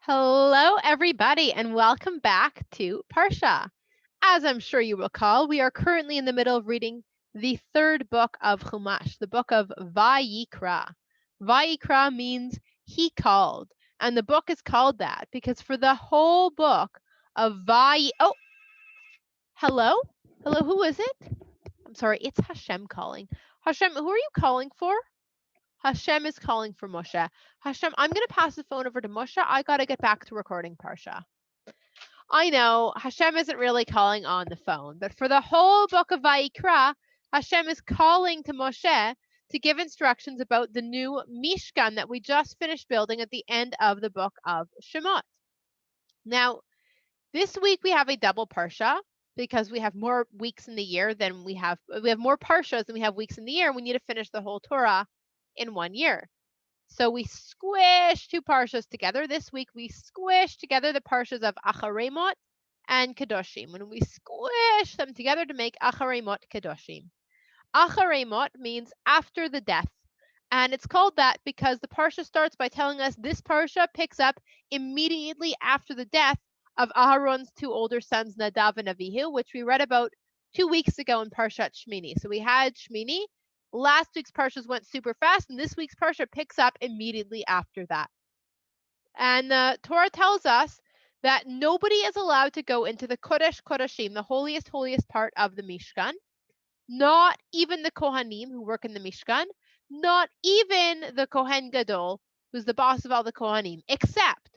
Hello, everybody, and welcome back to Parsha. As I'm sure you recall, we are currently in the middle of reading the third book of Chumash, the book of Vayikra. Vayikra means he called, and the book is called that because for the whole book of hello? Hello, who is it? I'm sorry, it's Hashem calling. Hashem, who are you calling for? Hashem is calling for Moshe. Hashem, I'm going to pass the phone over to Moshe. I got to get back to recording Parsha. I know Hashem isn't really calling on the phone, but for the whole book of Vayikra, Hashem is calling to Moshe to give instructions about the new Mishkan that we just finished building at the end of the book of Shemot. Now, this week we have a double parsha because we have more weeks in the year than we have more parshas than we have weeks in the year, and we need to finish the whole Torah in 1 year. So we squished two parshas together. This week we squished together the parshas of Acharei-Mot and Kedoshim. When we squish them together to make Acharei-Mot Kedoshim. Acharei-Mot means after the death. And it's called that because the parsha starts by telling us this parsha picks up immediately after the death of Aharon's two older sons, Nadav and Avihu, which we read about 2 weeks ago in Parshat Shmini. So we had Shmini. Last week's parshas went super fast, and this week's parsha picks up immediately after that. And the Torah tells us that nobody is allowed to go into the Kodesh Kodashim, the holiest part of the Mishkan. Not even the Kohanim who work in the Mishkan, not even the Kohen Gadol, who's the boss of all the Kohanim, except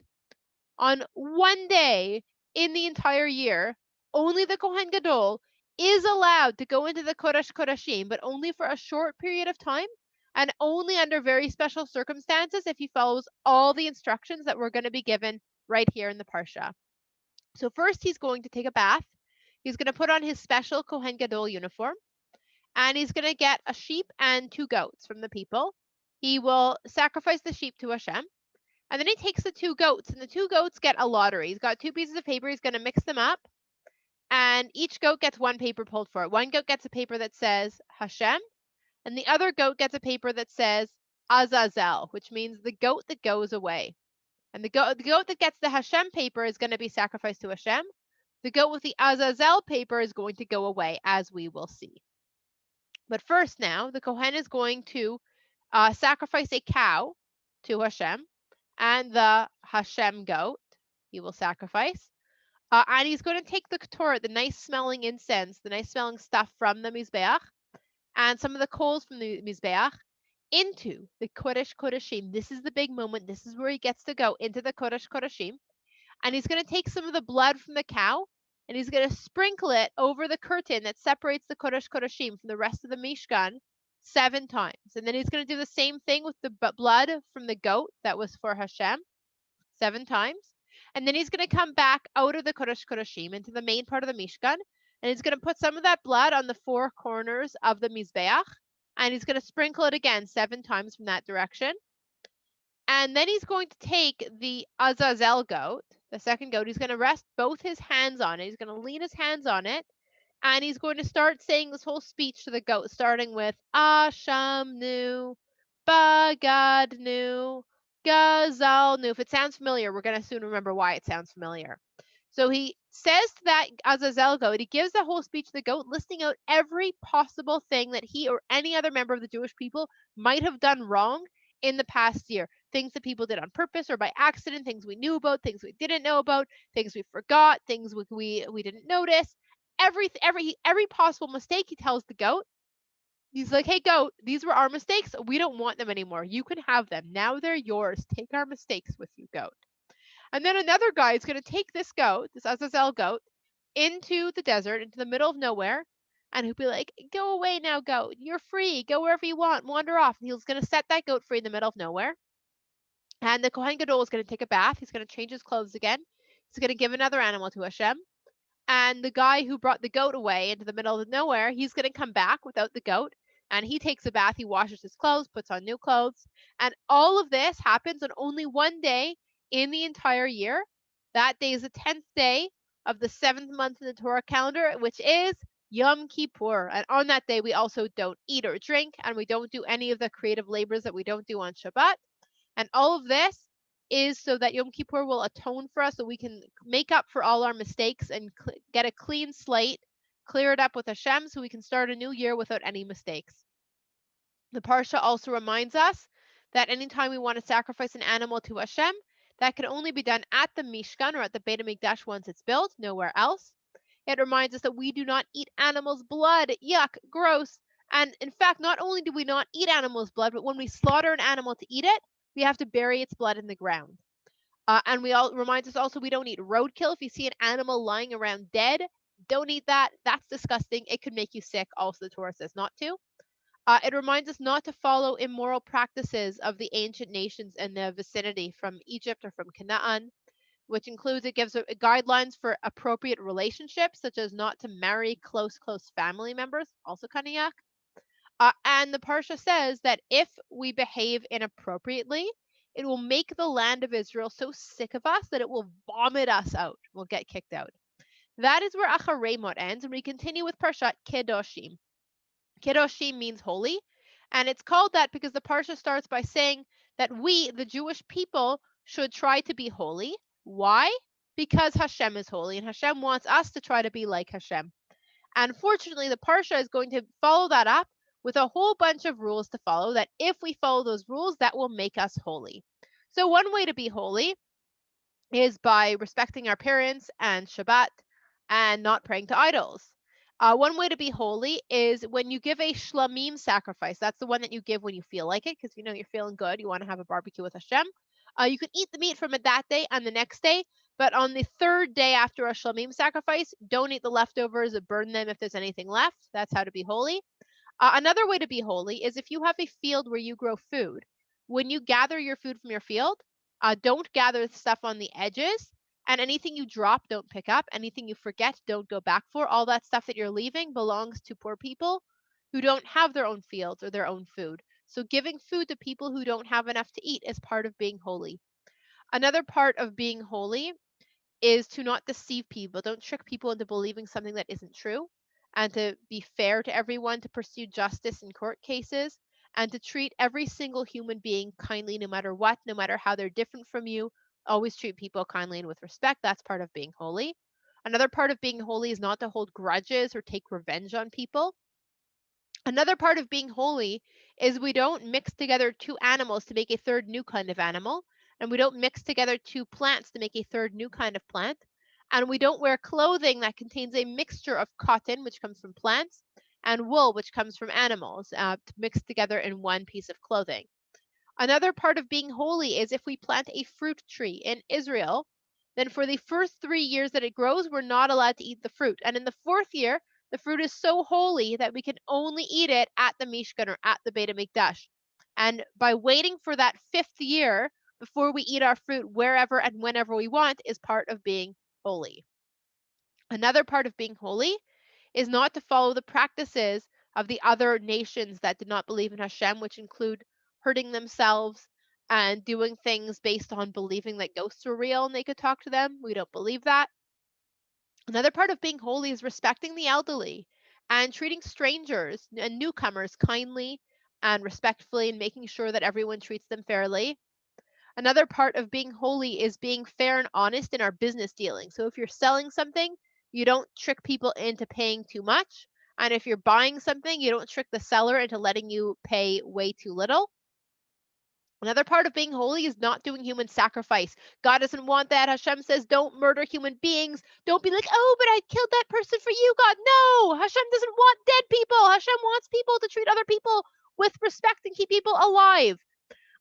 on one day in the entire year, only the Kohen Gadol is allowed to go into the Kodesh Kodashim, but only for a short period of time and only under very special circumstances if he follows all the instructions that we're going to be given right here in the Parsha. So first he's going to take a bath. He's going to put on his special Kohen Gadol uniform, and he's going to get a sheep and 2 goats from the people. He will sacrifice the sheep to Hashem. And then he takes the 2 goats, and the 2 goats get a lottery. He's got 2 pieces of paper. He's going to mix them up, and each goat gets 1 paper pulled for it. One goat gets a paper that says Hashem, and the other goat gets a paper that says Azazel, which means the goat that goes away. And the goat that gets the Hashem paper is going to be sacrificed to Hashem. The goat with the Azazel paper is going to go away, as we will see. But first now, the Kohen is going to sacrifice a cow to Hashem, and the Hashem goat he will sacrifice. And he's going to take the Torah, the nice smelling incense, the nice smelling stuff from the Mizbeach, and some of the coals from the Mizbeach into the Kodesh Kodashim. This is the big moment. This is where he gets to go into the Kodesh Kodashim. And he's going to take some of the blood from the cow, and he's going to sprinkle it over the curtain that separates the Kodesh Kodashim from the rest of the Mishkan 7 times. And then he's going to do the same thing with the blood from the goat that was for Hashem 7 times. And then he's going to come back out of the Kodesh Kodashim into the main part of the Mishkan, and he's going to put some of that blood on the 4 corners of the Mizbeach, and he's going to sprinkle it again 7 times from that direction. And then he's going to take the Azazel goat, the second goat, he's going to rest both his hands on it. He's going to lean his hands on it, and he's going to start saying this whole speech to the goat, starting with Ashamnu, Bagadnu, Gazalnu. If it sounds familiar, we're going to soon remember why it sounds familiar. So he says to that Azazel goat, he gives the whole speech to the goat, listing out every possible thing that he or any other member of the Jewish people might have done wrong in the past year. Things that people did on purpose or by accident, things we knew about, things we didn't know about, things we forgot, things we didn't notice. Every possible mistake he tells the goat. He's like, hey, goat, these were our mistakes. We don't want them anymore. You can have them. Now they're yours. Take our mistakes with you, goat. And then another guy is going to take this goat, this Azazel goat, into the desert, into the middle of nowhere, and he'll be like, go away now, goat. You're free. Go wherever you want. Wander off. And he's going to set that goat free in the middle of nowhere. And the Kohen Gadol is going to take a bath. He's going to change his clothes again. He's going to give another animal to Hashem. And the guy who brought the goat away into the middle of nowhere, he's going to come back without the goat. And he takes a bath. He washes his clothes, puts on new clothes. And all of this happens on only one day in the entire year. That day is the 10th day of the 7th month in the Torah calendar, which is Yom Kippur. And on that day, we also don't eat or drink, and we don't do any of the creative labors that we don't do on Shabbat. And all of this is so that Yom Kippur will atone for us, so we can make up for all our mistakes and get a clean slate, clear it up with Hashem, so we can start a new year without any mistakes. The Parsha also reminds us that anytime we want to sacrifice an animal to Hashem, that can only be done at the Mishkan or at the Beit HaMikdash once it's built, nowhere else. It reminds us that we do not eat animals' blood. Yuck, gross. And in fact, not only do we not eat animals' blood, but when we slaughter an animal to eat it, we have to bury its blood in the ground. And reminds us also we don't eat roadkill. If you see an animal lying around dead, don't eat that. That's disgusting. It could make you sick. Also, the Torah says not to. It reminds us not to follow immoral practices of the ancient nations in the vicinity from Egypt or from Canaan, which includes, it gives guidelines for appropriate relationships, such as not to marry close family members, also kind of yuck. And the Parsha says that if we behave inappropriately, it will make the land of Israel so sick of us that it will vomit us out. We'll get kicked out. That is where Acharei-Mot ends, and we continue with Parshat Kedoshim. Kedoshim means holy, and it's called that because the Parsha starts by saying that we, the Jewish people, should try to be holy. Why? Because Hashem is holy, and Hashem wants us to try to be like Hashem. And fortunately, the Parsha is going to follow that up with a whole bunch of rules to follow, that if we follow those rules, that will make us holy. So one way to be holy is by respecting our parents and Shabbat and not praying to idols. One way to be holy is when you give a shlamim sacrifice. That's the one that you give when you feel like it, because you're feeling good. You want to have a barbecue with Hashem. You can eat the meat from it that day and the next day, but on the third day after a shlamim sacrifice, don't eat the leftovers or burn them if there's anything left. That's how to be holy. Another way to be holy is if you have a field where you grow food. When you gather your food from your field, don't gather stuff on the edges. And anything you drop, don't pick up. Anything you forget, don't go back for. All that stuff that you're leaving belongs to poor people who don't have their own fields or their own food. So giving food to people who don't have enough to eat is part of being holy. Another part of being holy is to not deceive people. Don't trick people into believing something that isn't true, and to be fair to everyone, to pursue justice in court cases, and to treat every single human being kindly no matter what, no matter how they're different from you. Always treat people kindly and with respect. That's part of being holy. Another part of being holy is not to hold grudges or take revenge on people. Another part of being holy is we don't mix together two animals to make a third new kind of animal, and we don't mix together two plants to make a third new kind of plant, and we don't wear clothing that contains a mixture of cotton, which comes from plants, and wool, which comes from animals, mixed together in one piece of clothing. Another part of being holy is if we plant a fruit tree in Israel, then for the first 3 years that it grows, we're not allowed to eat the fruit. And in the fourth year, the fruit is so holy that we can only eat it at the Mishkan or at the Beit HaMikdash. And by waiting for that 5th year before we eat our fruit wherever and whenever we want is part of being holy. Another part of being holy is not to follow the practices of the other nations that did not believe in Hashem, which include hurting themselves and doing things based on believing that ghosts are real and they could talk to them. We don't believe that. Another part of being holy is respecting the elderly and treating strangers and newcomers kindly and respectfully, and making sure that everyone treats them fairly. Another part of being holy is being fair and honest in our business dealings. So if you're selling something, you don't trick people into paying too much. And if you're buying something, you don't trick the seller into letting you pay way too little. Another part of being holy is not doing human sacrifice. God doesn't want that. Hashem says, don't murder human beings. Don't be like, oh, but I killed that person for you, God. No, Hashem doesn't want dead people. Hashem wants people to treat other people with respect and keep people alive.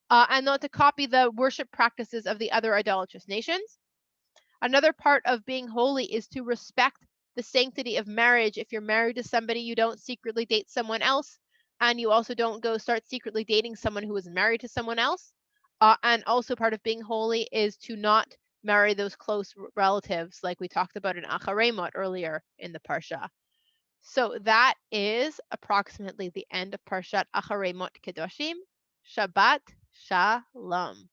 And not to copy the worship practices of the other idolatrous nations. Another part of being holy is to respect the sanctity of marriage. If you're married to somebody, you don't secretly date someone else, and you also don't go start secretly dating someone who is married to someone else. And also part of being holy is to not marry those close relatives, like we talked about in Acharei-Mot earlier in the Parsha. So that is approximately the end of Parshat Acharei-Mot Kedoshim. Shabbat Shalom.